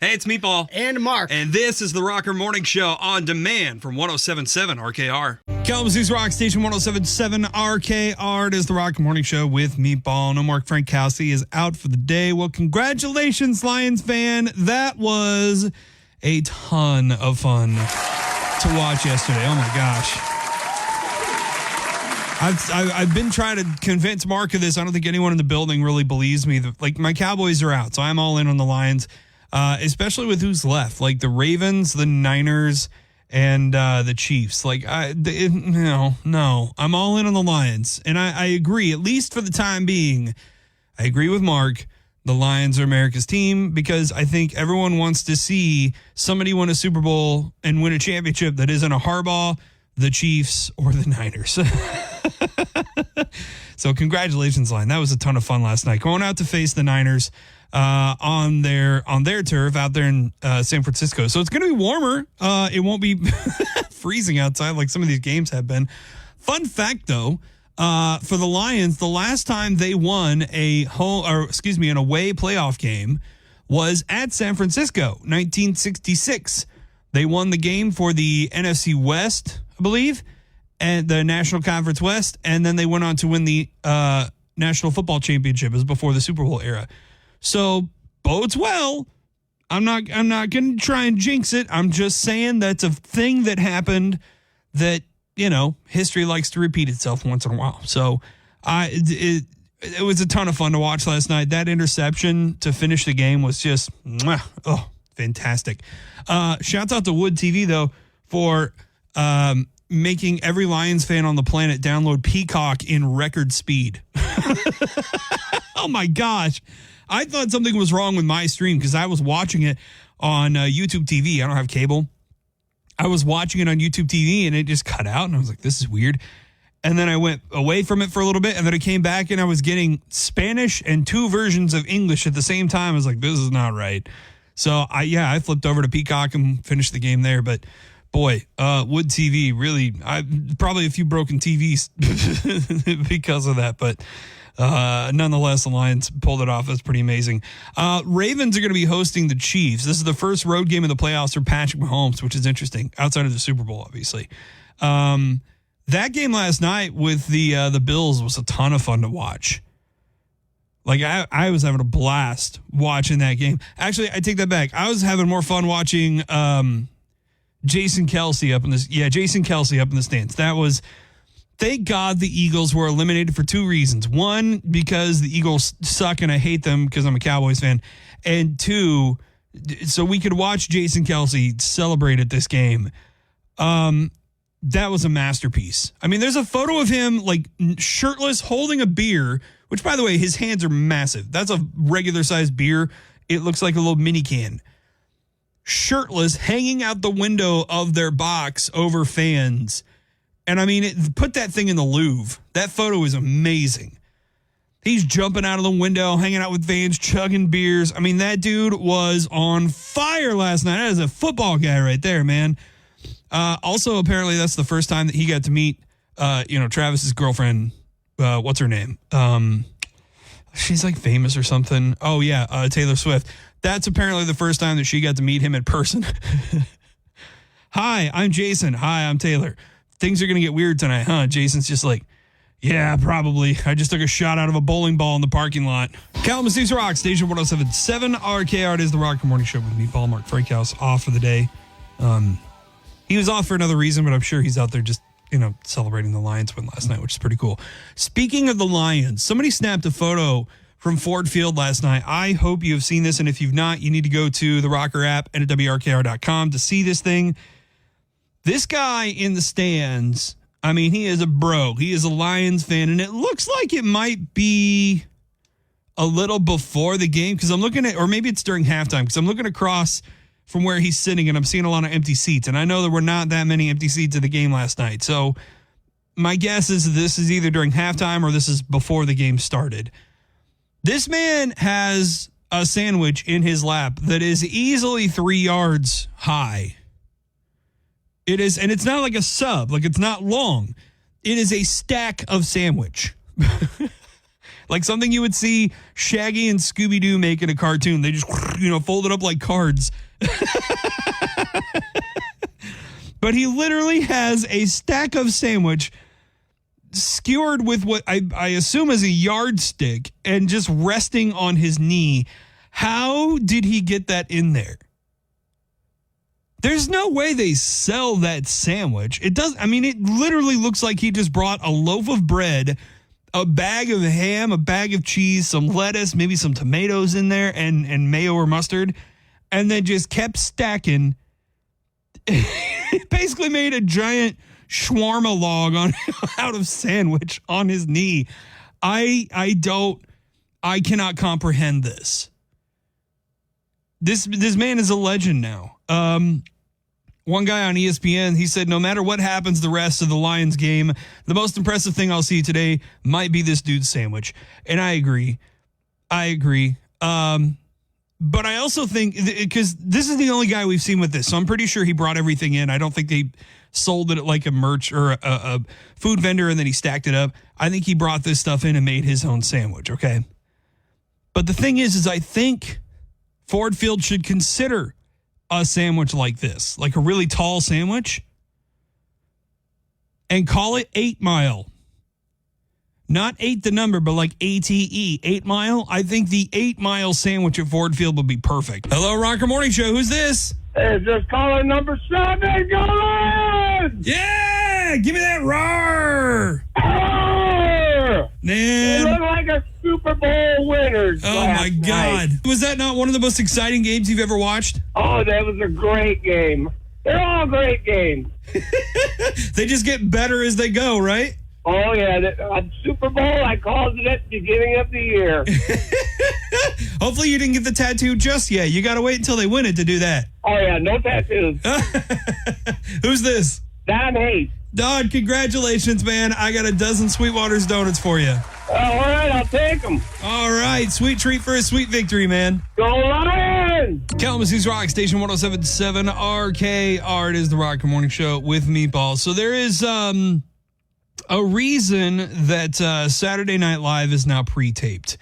Hey, it's Meatball. And Mark. And this is the Rocker Morning Show on demand from 107.7 RKR. Kalamazoo's Rock Station 107.7 RKR. It is the Rocker Morning Show with Meatball. No Mark Frankowski is out for the day. Well, congratulations, Lions fan. That was a ton of fun to watch yesterday. Oh, my gosh. I've been trying to convince Mark of this. I don't think anyone in the building really believes me. Like, my Cowboys are out, so I'm all in on the Lions. Especially with who's left, like the Ravens, the Niners, and the Chiefs. Like, no, I'm all in on the Lions. And I agree, at least for the time being, I agree with Mark. The Lions are America's team because I think everyone wants to see somebody win a Super Bowl and win a championship that isn't a Harbaugh, the Chiefs, or the Niners. So congratulations, Lion. That was a ton of fun last night. Going out to face the Niners on their turf out there in San Francisco. So it's going to be warmer. It won't be freezing outside like some of these games have been. Fun fact, though, for the Lions, the last time they won an away playoff game was at San Francisco, 1966. They won the game for the NFC West, I believe, and the National Conference West, and then they went on to win the National Football Championship. It was before the Super Bowl era. So bodes well. I'm not going to try and jinx it. I'm just saying that's a thing that happened that, history likes to repeat itself once in a while. So it was a ton of fun to watch last night. That interception to finish the game was just, fantastic. Shouts out to Wood TV, though, for making every Lions fan on the planet download Peacock in record speed. Oh, my gosh. I thought something was wrong with my stream because I was watching it on YouTube TV. I don't have cable. I was watching it on YouTube TV and it just cut out. And I was like, this is weird. And then I went away from it for a little bit. And then I came back and I was getting Spanish and two versions of English at the same time. I was like, this is not right. So I flipped over to Peacock and finished the game there. But boy, Wood TV, really, probably a few broken TVs because of that. But nonetheless, the Lions pulled it off. That's pretty amazing. Ravens are going to be hosting the Chiefs. This is the first road game of the playoffs for Patrick Mahomes, which is interesting, outside of the Super Bowl, obviously. That game last night with the Bills was a ton of fun to watch. Like, I was having a blast watching that game. Actually, I take that back. I was having more fun watching Jason Kelce up in the stands. That was... Thank God the Eagles were eliminated for two reasons. One, because the Eagles suck and I hate them because I'm a Cowboys fan. And two, so we could watch Jason Kelce celebrate at this game. That was a masterpiece. I mean, there's a photo of him like shirtless holding a beer, which, by the way, his hands are massive. That's a regular sized beer. It looks like a little mini can. Shirtless, hanging out the window of their box over fans. And I mean, put that thing in the Louvre. That photo is amazing. He's jumping out of the window, hanging out with fans, chugging beers. I mean, that dude was on fire last night. That is a football guy right there, man. Also, apparently, that's the first time that he got to meet, Travis's girlfriend. What's her name? She's like famous or something. Oh, yeah, Taylor Swift. That's apparently the first time that she got to meet him in person. Hi, I'm Jason. Hi, I'm Taylor. Things are going to get weird tonight, huh? Jason's just like, yeah, probably. I just took a shot out of a bowling ball in the parking lot. Kalamazoo's Rock Station 107.7 RKR. It is the Rocker Morning Show with me, Paul Mark Frankhouse, off for the day. He was off for another reason, but I'm sure he's out there just, celebrating the Lions win last night, which is pretty cool. Speaking of the Lions, somebody snapped a photo from Ford Field last night. I hope you have seen this, and if you've not, you need to go to the Rocker app and at WRKR.com to see this thing. This guy in the stands, I mean, he is a bro. He is a Lions fan, and it looks like it might be a little before the game because I'm looking at, or maybe it's during halftime because I'm looking across from where he's sitting, and I'm seeing a lot of empty seats, and I know there were not that many empty seats at the game last night. So my guess is this is either during halftime or this is before the game started. This man has a sandwich in his lap that is easily 3 yards high. It is, and it's not like a sub, like it's not long. It is a stack of sandwich. Like something you would see Shaggy and Scooby Doo make in a cartoon. They just, fold it up like cards. But he literally has a stack of sandwich skewered with what I assume is a yardstick and just resting on his knee. How did he get that in there? There's no way they sell that sandwich. It literally looks like he just brought a loaf of bread, a bag of ham, a bag of cheese, some lettuce, maybe some tomatoes in there, and mayo or mustard, and then just kept stacking. It basically made a giant shawarma log out of sandwich on his knee. I cannot comprehend this. This man is a legend now. One guy on ESPN, he said, no matter what happens the rest of the Lions game, the most impressive thing I'll see today might be this dude's sandwich. And I agree. But I also think, because this is the only guy we've seen with this, so I'm pretty sure he brought everything in. I don't think they sold it at like a merch or a food vendor and then he stacked it up. I think he brought this stuff in and made his own sandwich, okay? But the thing is I think Ford Field should consider a sandwich like this, like a really tall sandwich, and call it 8 Mile. Not 8 the number, but like ATE, 8 Mile. I think the 8 Mile sandwich at Ford Field would be perfect. Hello, Rocker Morning Show. Who's this? Hey, just caller number 7. Go on! Yeah! Give me that roar! Man. You look like a Super Bowl winner. Oh, my God. Night. Was that not one of the most exciting games you've ever watched? Oh, that was a great game. They're all great games. They just get better as they go, right? Oh, yeah. Super Bowl, I called it at the beginning of the year. Hopefully you didn't get the tattoo just yet. You got to wait until they win it to do that. Oh, yeah. No tattoos. Who's this? Don Hayes. Don, congratulations, man. I got a dozen Sweetwater's Donuts for you. All right. I'll take them. All right. Sweet treat for a sweet victory, man. Go Lions! Kalamazoo's Rock Station 107.7 RKR. It is the Rocker Morning Show with Meatballs. So there is a reason that Saturday Night Live is now pre-taped.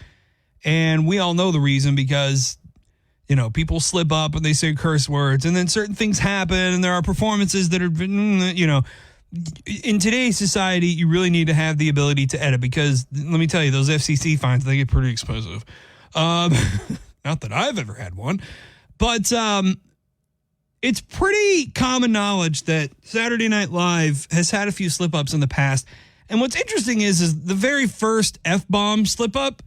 And we all know the reason because, people slip up and they say curse words and then certain things happen and there are performances that are, in today's society, you really need to have the ability to edit because let me tell you, those FCC fines, they get pretty expensive. Not that I've ever had one, but it's pretty common knowledge that Saturday Night Live has had a few slip-ups in the past. And what's interesting is the very first F-bomb slip-up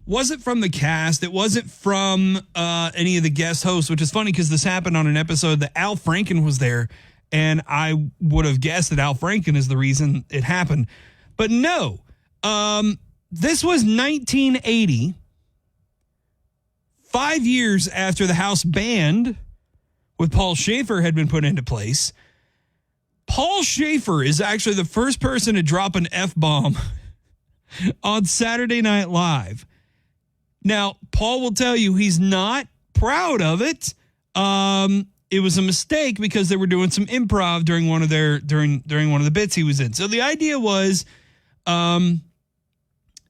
wasn't from the cast. It wasn't from any of the guest hosts, which is funny because this happened on an episode that Al Franken was there. And I would have guessed that Al Franken is the reason it happened. But no, this was 1980, 5 years after the House band with Paul Schaefer had been put into place. Paul Schaefer is actually the first person to drop an F-bomb on Saturday Night Live. Now, Paul will tell you he's not proud of it. It was a mistake because they were doing some improv during one of the bits he was in. So the idea was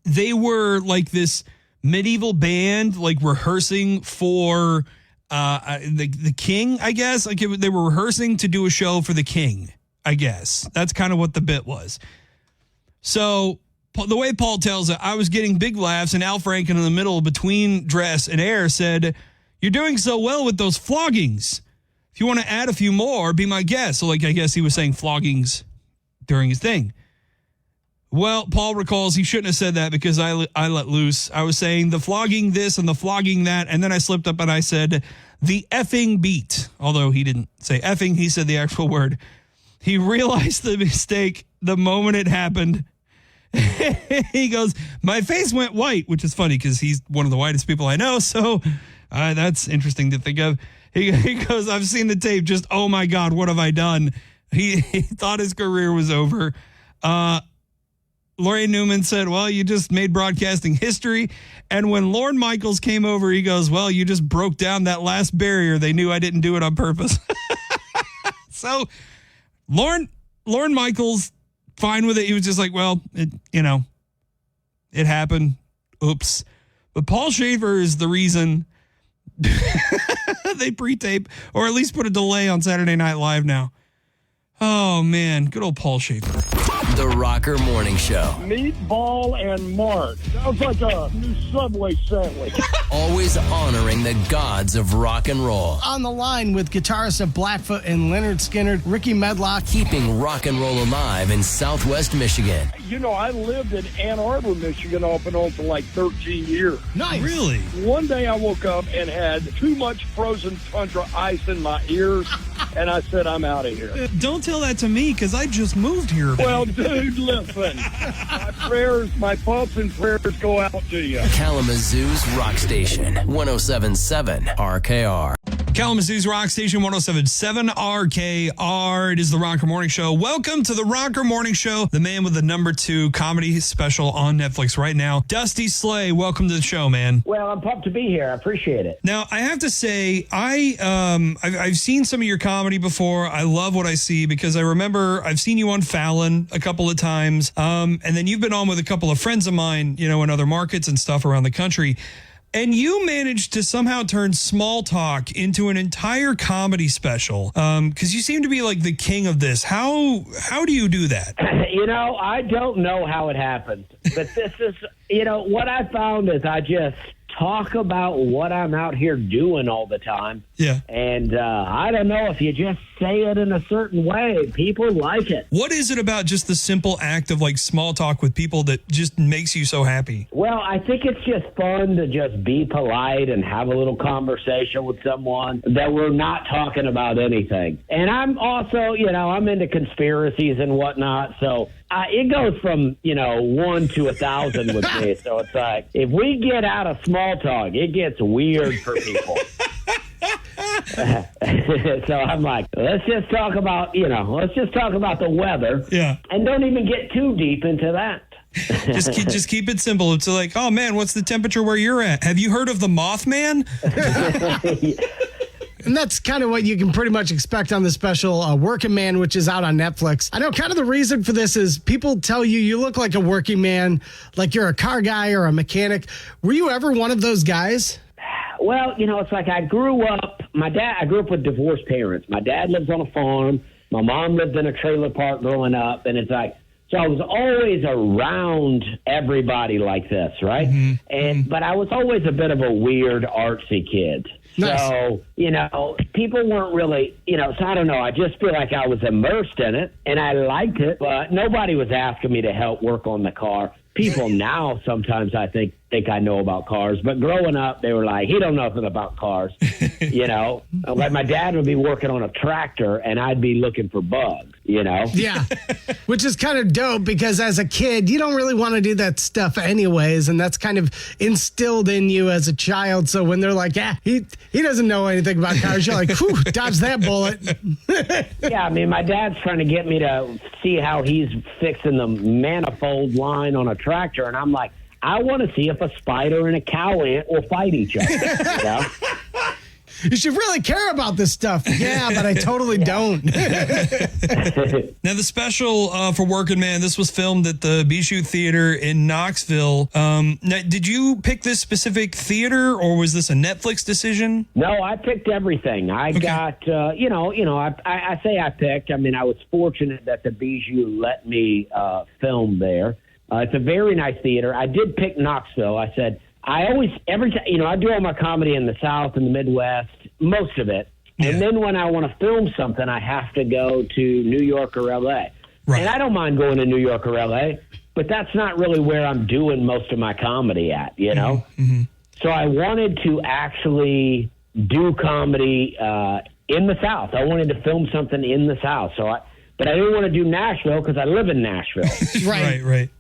they were like this medieval band, like rehearsing for the king, I guess. Like they were rehearsing to do a show for the king, I guess. That's kind of what the bit was. So the way Paul tells it, I was getting big laughs, and Al Franken in the middle between dress and air said, "You're doing so well with those floggings. If you want to add a few more, be my guest." So, I guess he was saying floggings during his thing. Well, Paul recalls he shouldn't have said that because I let loose. I was saying the flogging this and the flogging that, and then I slipped up and I said the effing beat. Although he didn't say effing, he said the actual word. He realized the mistake the moment it happened. He goes, my face went white, which is funny because he's one of the whitest people I know. So that's interesting to think of. He goes, I've seen the tape. Just, oh, my God, what have I done? He thought his career was over. Lorraine Newman said, well, you just made broadcasting history. And when Lorne Michaels came over, he goes, well, you just broke down that last barrier. They knew I didn't do it on purpose. So Lorne Michaels, fine with it. He was just like, well, it happened. oops. But Paul Schaefer is the reason they pre-tape or at least put a delay on Saturday Night Live now. Oh, man. Good old Paul Schaefer. The Rocker Morning Show. Meatball and Mark. Sounds like a new Subway sandwich. Always honoring the gods of rock and roll. On the line with guitarists of Blackfoot and Leonard Skinner, Ricky Medlock. Keeping rock and roll alive in Southwest Michigan. You know, I lived in Ann Arbor, Michigan off and on for like 13 years. Nice. Really? One day I woke up and had too much frozen tundra ice in my ears, and I said, I'm out of here. Don't tell that to me because I just moved here. Well, dude, listen. My thoughts and prayers go out to you. Kalamazoo's Rock Station, 107.7 RKR. Kalamazoo's Rock Station 107.7 RKR. It is the Rocker Morning Show. Welcome to the Rocker Morning Show, the man with the #2 comedy special on Netflix right now. Dusty Slay, welcome to the show, man. Well, I'm pumped to be here. I appreciate it. Now, I have to say, I've seen some of your comedy before. I love what I see because I remember I've seen you on Fallon a couple of times, and then you've been on with a couple of friends of mine, you know, in other markets and stuff around the country. And you managed to somehow turn small talk into an entire comedy special, because you seem to be like the king of this. How do you do that? You know, I don't know how it happens, but this is, you know, what I found is I just talk about what I'm out here doing all the time. Yeah. And I don't know, if you just say it in a certain way, people like it. What is it about just the simple act of like small talk with people that just makes you so happy? Well, I think it's just fun to just be polite and have a little conversation with someone that we're not talking about anything. And I'm also, you know, I'm into conspiracies and whatnot. So it goes from, you know, 1 to 1,000 with me. So it's like, if we get out of small talk, it gets weird for people. So I'm like, let's just talk about the weather. Yeah. And don't even get too deep into that. Just keep it simple. It's like, oh man, what's the temperature where you're at? Have you heard of the Mothman? And that's kind of what you can pretty much expect on the special Working Man, which is out on Netflix. I know kind of the reason for this is people tell you look like a working man, like you're a car guy or a mechanic. Were you ever one of those guys? Well, you know, it's like I grew up with divorced parents. My dad lives on a farm. My mom lived in a trailer park growing up. And it's like, so I was always around everybody like this, right? Mm-hmm. But I was always a bit of a weird, artsy kid. Nice. So, you know, people weren't really, you know, so I don't know. I just feel like I was immersed in it and I liked it, but nobody was asking me to help work on the car. People now sometimes I think I know about cars, but growing up they were like, he don't know nothing about cars. You know, like my dad would be working on a tractor and I'd be looking for bugs, you know? Yeah, which is kind of dope because as a kid, you don't really want to do that stuff anyways. And that's kind of instilled in you as a child. So when they're like, yeah, he doesn't know anything about cars, you're like, whew, dodge that bullet. Yeah, I mean, my dad's trying to get me to see how he's fixing the manifold line on a tractor. And I'm like, I want to see if a spider and a cow ant will fight each other. You know? You should really care about this stuff. Yeah, but I totally don't. Now, the special for Working Man, this was filmed at the Bijou Theater in Knoxville. Now, did you pick this specific theater, or was this a Netflix decision? No, I picked everything. I got, I say I picked. I mean, I was fortunate that the Bijou let me film there. It's a very nice theater. I did pick Knoxville. I said, every time, you know, I do all my comedy in the South and the Midwest, most of it. Yeah. And then when I want to film something, I have to go to New York or L.A. Right. And I don't mind going to New York or L.A., but that's not really where I'm doing most of my comedy at, you know? Mm-hmm. So I wanted to actually do comedy in the South. I wanted to film something in the South. But I didn't want to do Nashville because I live in Nashville. Right.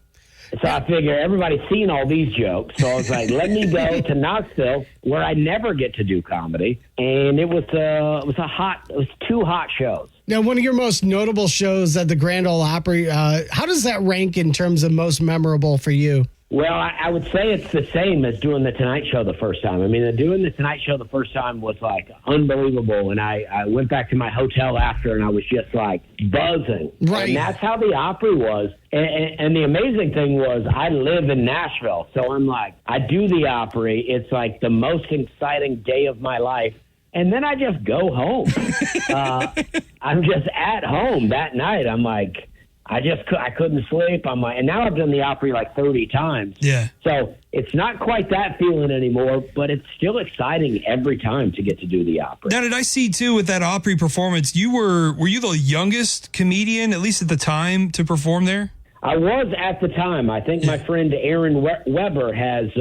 So I figure everybody's seen all these jokes. So I was like, let me go to Knoxville where I never get to do comedy. And it was 2 hot shows. Now, one of your most notable shows at the Grand Ole Opry, how does that rank in terms of most memorable for you? Well, I would say it's the same as doing the Tonight Show the first time. I mean, doing the Tonight Show the first time was like unbelievable. And I went back to my hotel after and I was just like buzzing. Right. And that's how the Opry was. And the amazing thing was I live in Nashville. So I'm like, I do the Opry. It's like the most exciting day of my life. And then I just go home. I'm just at home that night. I'm like, I couldn't sleep. I'm like, and now I've done the Opry like 30 times. Yeah. So it's not quite that feeling anymore, but it's still exciting every time to get to do the Opry. Now, did I see too with that Opry performance? Were you the youngest comedian, at least at the time, to perform there? I was at the time. I think my friend Aaron Weber has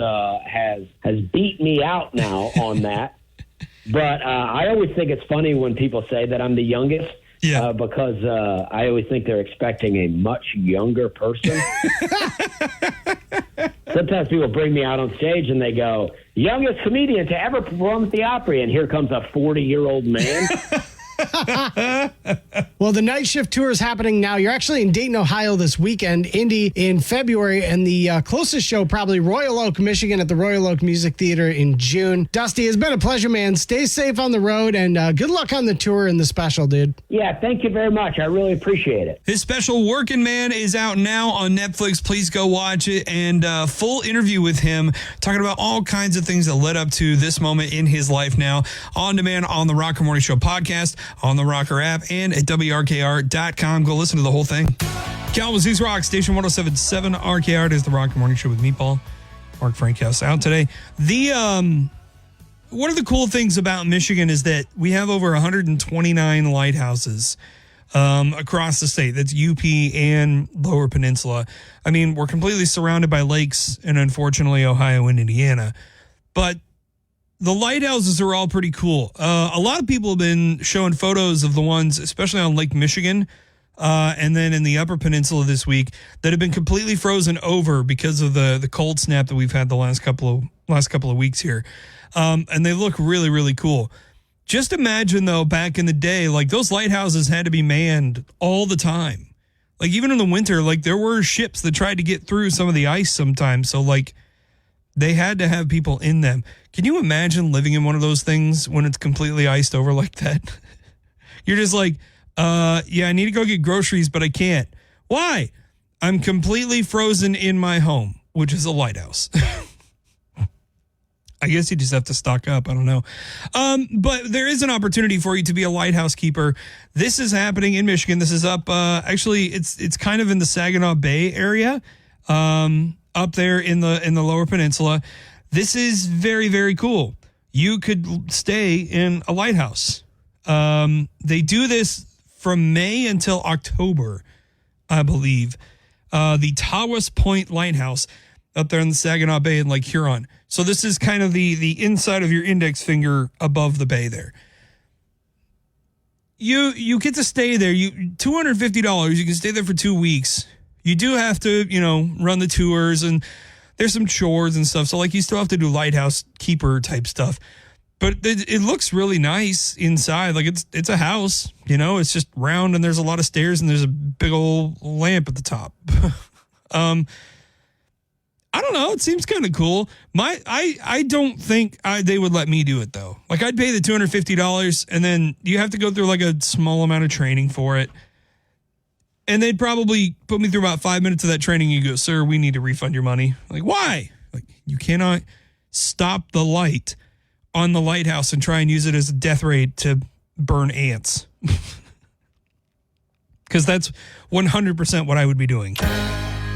beat me out now on that. But I always think it's funny when people say that I'm the youngest. Yeah. Because I always think they're expecting a much younger person. Sometimes people bring me out on stage and they go, youngest comedian to ever perform at the Opry, and here comes a 40-year-old man. Well, the Night Shift tour is happening now. You're actually in Dayton, Ohio this weekend, Indy in February, and the closest show, probably Royal Oak, Michigan at the Royal Oak Music Theater in June. Dusty, it's been a pleasure, man. Stay safe on the road, and good luck on the tour and the special, dude. Yeah, thank you very much. I really appreciate it. His special Working Man is out now on Netflix. Please go watch it. And full interview with him, talking about all kinds of things that led up to this moment in his life now. On demand on the Rocker Morning Show podcast, on the Rocker app, and at WRKR.com. Go listen to the whole thing. Kalamazoo's Rock, Station 107.7 RKR. It is the Rocker Morning Show with Meatball. Mark Frankhouse out today. One of the cool things about Michigan is that we have over 129 lighthouses across the state. That's UP and Lower Peninsula. I mean, we're completely surrounded by lakes and unfortunately Ohio and Indiana. But the lighthouses are all pretty cool. A lot of people have been showing photos of the ones, especially on Lake Michigan, and then in the Upper Peninsula this week, that have been completely frozen over because of the cold snap that we've had the last couple of weeks here. And they look really, really cool. Just imagine, though, back in the day, like those lighthouses had to be manned all the time. Like even in the winter, like there were ships that tried to get through some of the ice sometimes. So like they had to have people in them. Can you imagine living in one of those things when it's completely iced over like that? You're just like, yeah, I need to go get groceries, but I can't. Why? I'm completely frozen in my home, which is a lighthouse. I guess you just have to stock up. I don't know. But there is an opportunity for you to be a lighthouse keeper. This is happening in Michigan. This is up, actually, it's kind of in the Saginaw Bay area, up there in the Lower Peninsula. This is very, very cool. You could stay in a lighthouse. They do this from May until October, I believe. The Tawas Point Lighthouse up there in the Saginaw Bay in Lake Huron. So this is kind of the inside of your index finger above the bay there. You get to stay there. $250. You can stay there for 2 weeks. You do have to, run the tours and there's some chores and stuff. So like you still have to do lighthouse keeper type stuff. But it looks really nice inside. Like it's a house, it's just round and there's a lot of stairs and there's a big old lamp at the top. I don't know. It seems kind of cool. I don't think they would let me do it though. Like I'd pay the $250 and then you have to go through like a small amount of training for it. And they'd probably put me through about 5 minutes of that training. You go, sir, we need to refund your money. Like, why? Like, you cannot stop the light on the lighthouse and try and use it as a death ray to burn ants. Because that's 100% what I would be doing.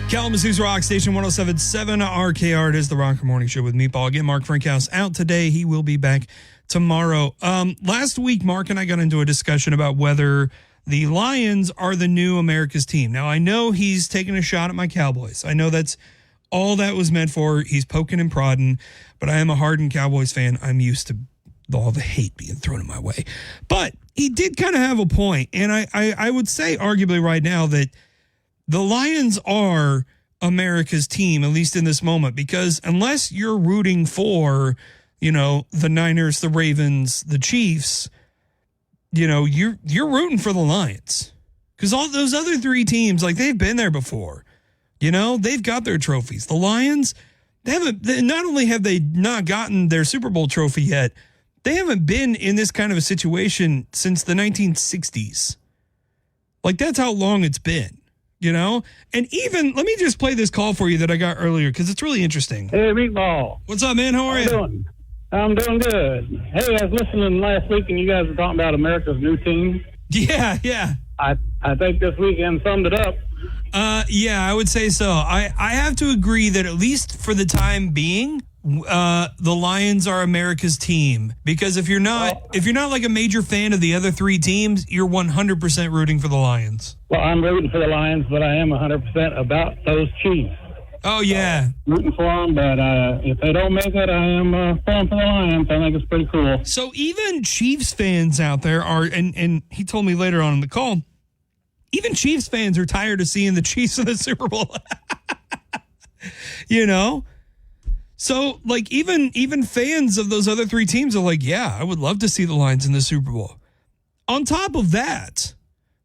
Kalamazoo's Rock, Station 107.7 RKR. It is the Rocker Morning Show with Meatball. Again, Mark Frankhouse out today. He will be back tomorrow. Last week, Mark and I got into a discussion about whether the Lions are the new America's team. Now, I know he's taking a shot at my Cowboys. I know that's all that was meant for. He's poking and prodding, but I am a hardened Cowboys fan. I'm used to all the hate being thrown in my way. But he did kind of have a point, and I would say arguably right now that the Lions are America's team, at least in this moment, because unless you're rooting for, the Niners, the Ravens, the Chiefs, you're rooting for the Lions because all those other three teams, like they've been there before. You know, they've got their trophies. The Lions, not only have they not gotten their Super Bowl trophy yet, they haven't been in this kind of a situation since the 1960s. Like, that's how long it's been, you know? And even, let me just play this call for you that I got earlier because it's really interesting. Hey, Meatball. What's up, man? How are you? I'm doing good. Hey, I was listening last week and you guys were talking about America's new team. Yeah. I think this weekend summed it up. Yeah, I would say so. I have to agree that at least for the time being, the Lions are America's team, because if you're not like a major fan of the other three teams, you're 100% rooting for the Lions. Well, I'm rooting for the Lions, but I am 100% about those Chiefs. Oh yeah, Rooting for them, but if they don't make it, I am pulling for the Lions. I think it's pretty cool. So even Chiefs fans out there are, and he told me later on in the call, even Chiefs fans are tired of seeing the Chiefs in the Super Bowl. You know? So, like, even fans of those other three teams are like, yeah, I would love to see the Lions in the Super Bowl. On top of that,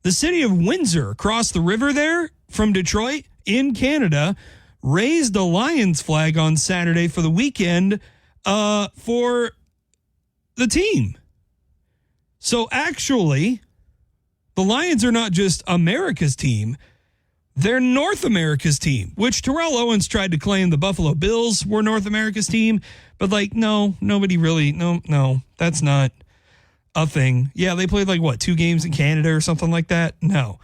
the city of Windsor, across the river there from Detroit in Canada, raised a Lions flag on Saturday for the weekend for the team. So, actually, the Lions are not just America's team. They're North America's team, which Terrell Owens tried to claim the Buffalo Bills were North America's team. But, like, no, nobody really, no, that's not a thing. Yeah, they played, like, 2 games in Canada or something like that? No.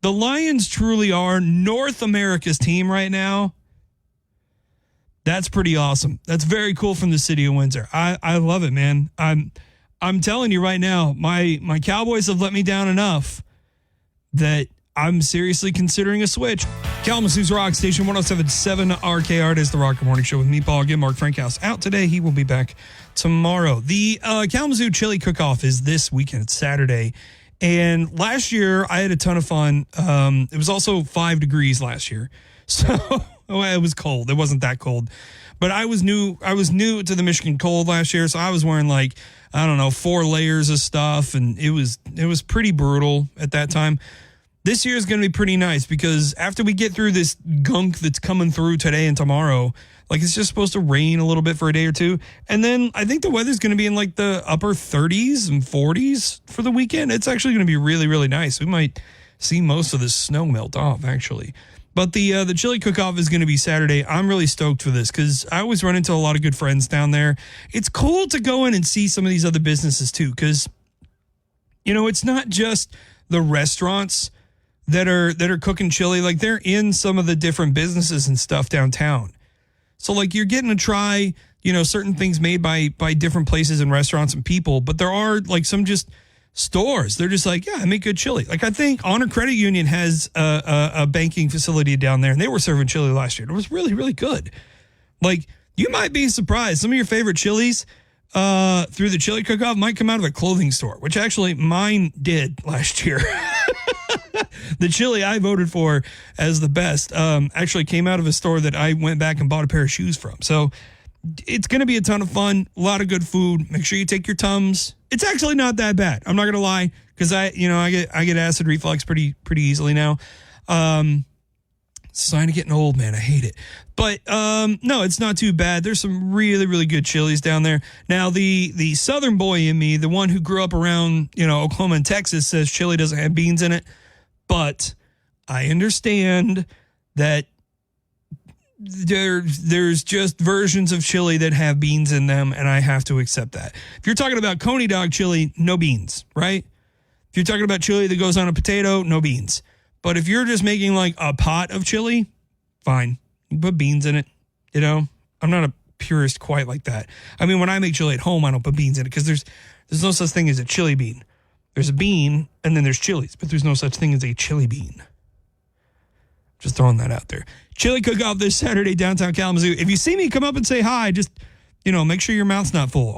The Lions truly are North America's team right now. That's pretty awesome. That's very cool from the city of Windsor. I love it, man. I'm telling you right now, my Cowboys have let me down enough that I'm seriously considering a switch. Kalamazoo's Rock Station 107.7 RKR. It is the Rock Morning Show with Meatball. Again, Mark Frankhouse out today. He will be back tomorrow. The Kalamazoo Chili Cook-Off is this weekend. It's Saturday. And last year, I had a ton of fun. It was also 5 degrees last year. So it was cold. It wasn't that cold. But I was new to the Michigan cold last year. So I was wearing 4 layers of stuff. And it was pretty brutal at that time. This year is going to be pretty nice because after we get through this gunk that's coming through today and tomorrow, it's just supposed to rain a little bit for a day or two. And then I think the weather's going to be in the upper 30s and 40s for the weekend. It's actually going to be really, really nice. We might see most of the snow melt off, actually. But the chili cook-off is going to be Saturday. I'm really stoked for this because I always run into a lot of good friends down there. It's cool to go in and see some of these other businesses too because, it's not just the restaurants that are cooking chili. They're in some of the different businesses and stuff downtown. So you're getting to try, certain things made by different places and restaurants and people, but there are some just stores. They're just yeah, I make good chili. I think Honor Credit Union has a banking facility down there and they were serving chili last year. It was really, really good. You might be surprised. Some of your favorite chilies through the chili cook-off might come out of a clothing store, which actually mine did last year. The chili I voted for as the best actually came out of a store that I went back and bought a pair of shoes from. So it's going to be a ton of fun, a lot of good food. Make sure you take your Tums. It's actually not that bad. I'm not going to lie because I get acid reflux pretty easily now. Sign of getting old, man. I hate it. But no, it's not too bad. There's some really, really good chilies down there. Now, the Southern boy in me, the one who grew up around, Oklahoma and Texas, says chili doesn't have beans in it. But I understand that there's just versions of chili that have beans in them, and I have to accept that. If you're talking about Coney Dog chili, no beans, right? If you're talking about chili that goes on a potato, no beans. But if you're just making a pot of chili, fine. You put beans in it, I'm not a purist quite like that. I mean, when I make chili at home, I don't put beans in it because there's no such thing as a chili bean. There's a bean, and then there's chilies, but there's no such thing as a chili bean. Just throwing that out there. Chili cook-off this Saturday, downtown Kalamazoo. If you see me, come up and say hi. Just, make sure your mouth's not full.